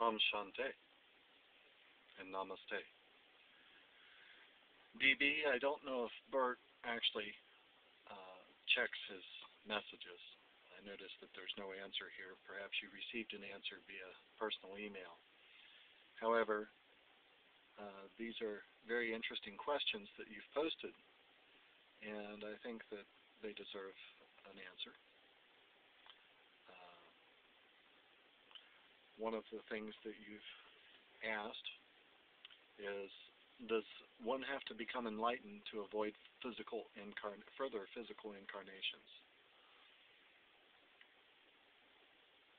Om Shanti and Namaste. DB, I don't know if Bert actually checks his messages. I noticed that there's no answer here. Perhaps you received an answer via personal email. However, these are very interesting questions that you've posted, and I think that they deserve an answer. One of the things that you've asked is, does one have to become enlightened to avoid further physical incarnations?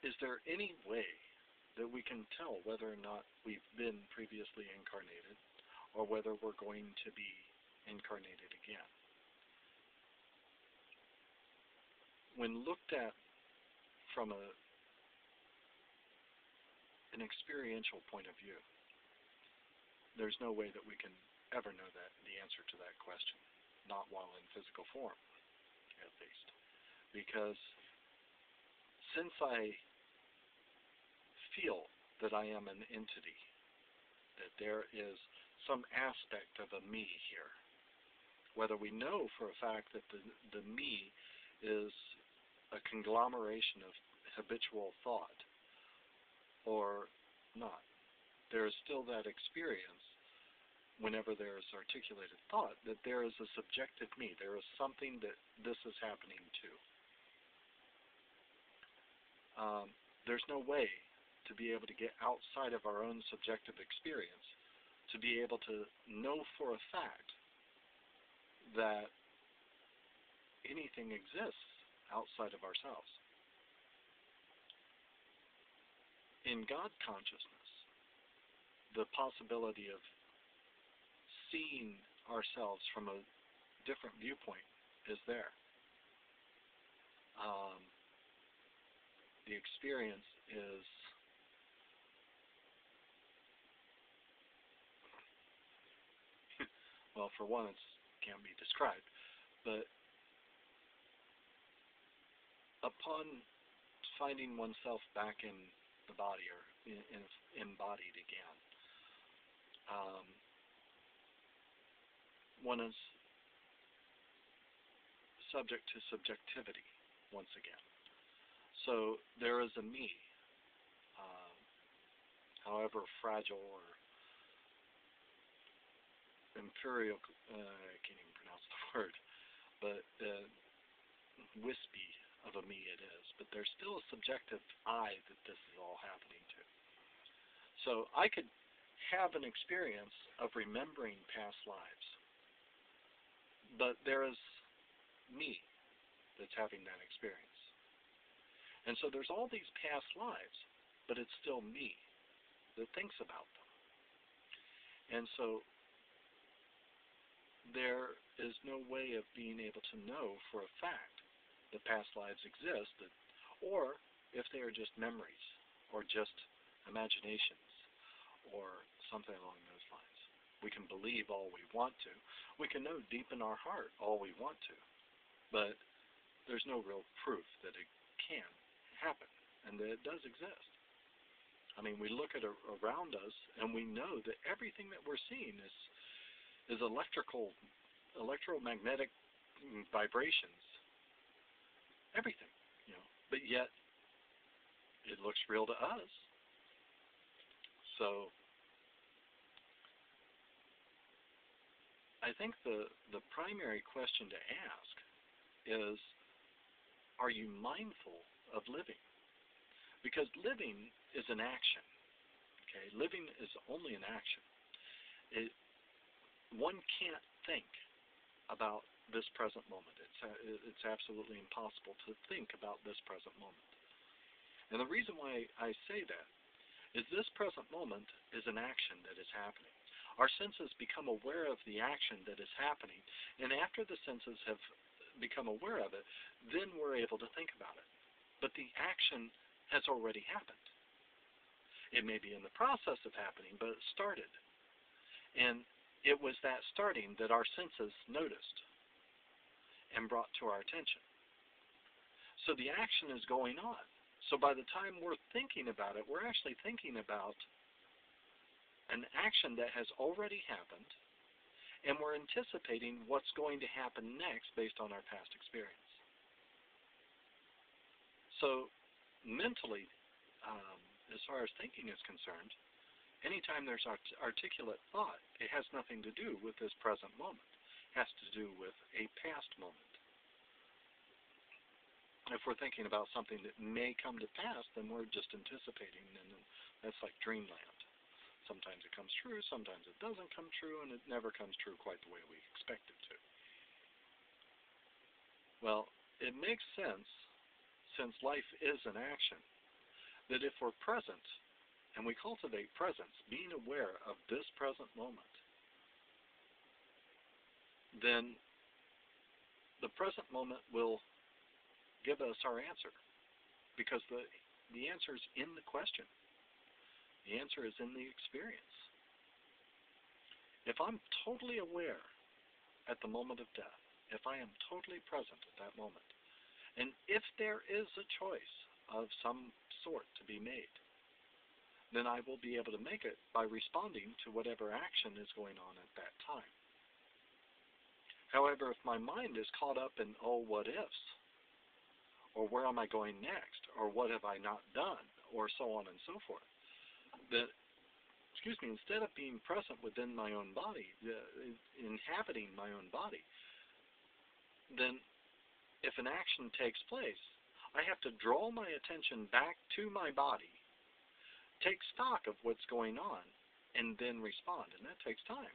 Is there any way that we can tell whether or not we've been previously incarnated or whether we're going to be incarnated again? When looked at from an experiential point of view, there's no way that we can ever know the answer to that question, not while in physical form, at least. Because since I feel that I am an entity, that there is some aspect of a me here, whether we know for a fact that the me is a conglomeration of habitual thought or not, there is still that experience whenever there is articulated thought that there is a subjective me, there is something that this is happening to. There's no way to be able to get outside of our own subjective experience to be able to know for a fact that anything exists outside of ourselves. In God consciousness, the possibility of seeing ourselves from a different viewpoint is there. The experience is well, for one, it can't be described, but upon finding oneself back in the body or embodied again, one is subject to subjectivity once again. So there is a me, however fragile or imperial, I can't even pronounce the word, but wispy of a me it is, but there's still a subjective I that this is all happening to. So I could have an experience of remembering past lives, but there is me that's having that experience. And so there's all these past lives, but it's still me that thinks about them. And so there is no way of being able to know for a fact that past lives exist, or if they are just memories, or just imaginations, or something along those lines. We can believe all we want to. We can know deep in our heart all we want to. But there's no real proof that it can happen, and that it does exist. I mean, we look at around us, and we know that everything that we're seeing is electromagnetic vibrations. Everything, but yet it looks real to us. So I think the primary question to ask is, are you mindful of living? Because living is an action. Okay, living is only an action. One can't think about this present moment. It's absolutely impossible to think about this present moment. And the reason why I say that is this present moment is an action that is happening. Our senses become aware of the action that is happening, and after the senses have become aware of it, then we're able to think about it. But the action has already happened. It may be in the process of happening, but it started. And it was that starting that our senses noticed and brought to our attention. So the action is going on. So by the time we're thinking about it, we're actually thinking about an action that has already happened, and we're anticipating what's going to happen next based on our past experience. So mentally, as far as thinking is concerned, anytime there's articulate thought, it has nothing to do with this present moment. It has to do with a past moment. If we're thinking about something that may come to pass, then we're just anticipating, and that's like dreamland. Sometimes it comes true, sometimes it doesn't come true, and it never comes true quite the way we expect it to. Well, it makes sense, since life is an action, that if we're present, and we cultivate presence, being aware of this present moment, then the present moment will give us our answer, because the answer is in the question. The answer is in the experience. If I'm totally aware at the moment of death, if I am totally present at that moment, and if there is a choice of some sort to be made, then I will be able to make it by responding to whatever action is going on at that time. However, if my mind is caught up in, oh, what ifs, or where am I going next, or what have I not done, or so on and so forth, then, instead of being present within my own body, inhabiting my own body, then if an action takes place, I have to draw my attention back to my body, take stock of what's going on, and then respond. And that takes time.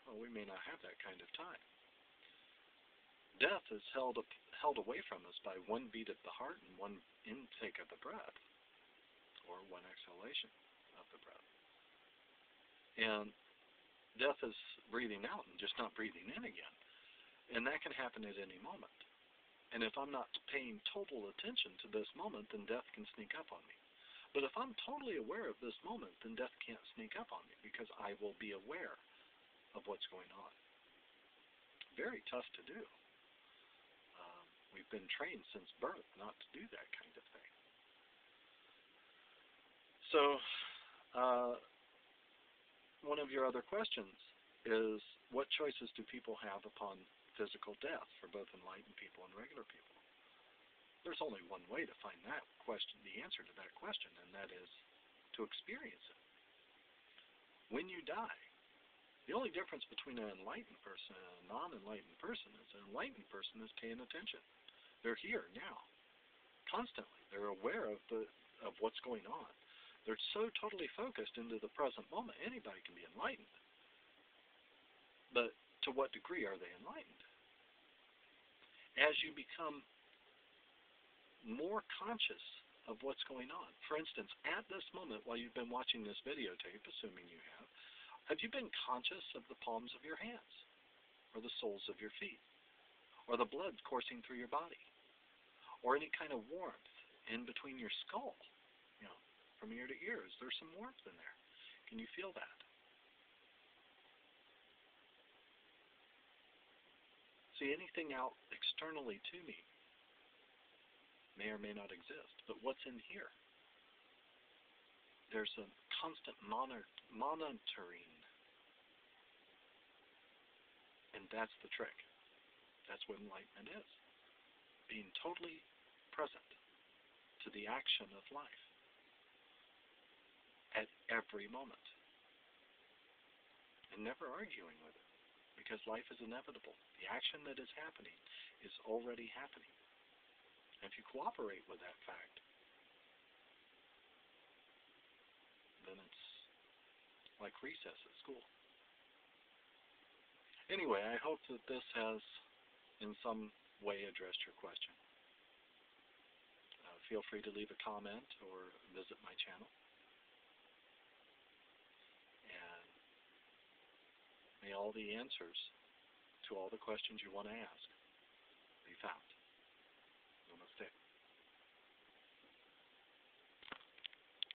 Well, we may not have that kind of time. Death is held away from us by one beat of the heart and one intake of the breath, or one exhalation of the breath. And death is breathing out and just not breathing in again. And that can happen at any moment. And if I'm not paying total attention to this moment, then death can sneak up on me. But if I'm totally aware of this moment, then death can't sneak up on me, because I will be aware of what's going on. Very tough to do. We've been trained since birth not to do that kind of thing. So, one of your other questions is, what choices do people have upon physical death for both enlightened people and regular people? There's only one way to find that question, the answer to that question, and that is to experience it. When you die, the only difference between an enlightened person and a non-enlightened person is an enlightened person is paying attention. They're here now, constantly. They're aware of what's going on. They're so totally focused into the present moment. Anybody can be enlightened. But to what degree are they enlightened? As you become more conscious of what's going on. For instance, at this moment, while you've been watching this videotape, assuming you have you been conscious of the palms of your hands, or the soles of your feet, or the blood coursing through your body, or any kind of warmth in between your skull, from ear to ear? There's some warmth in there. Can you feel that? See, anything out externally to me may or may not exist, but what's in here? There's a constant monitoring, and that's the trick. That's what enlightenment is. Being totally present to the action of life at every moment, and never arguing with it, because life is inevitable. The action that is happening is already happening. And if you cooperate with that fact, then it's like recess at school. Anyway, I hope that this has in some way addressed your question. Feel free to leave a comment or visit my channel. And may all the answers to all the questions you want to ask be found.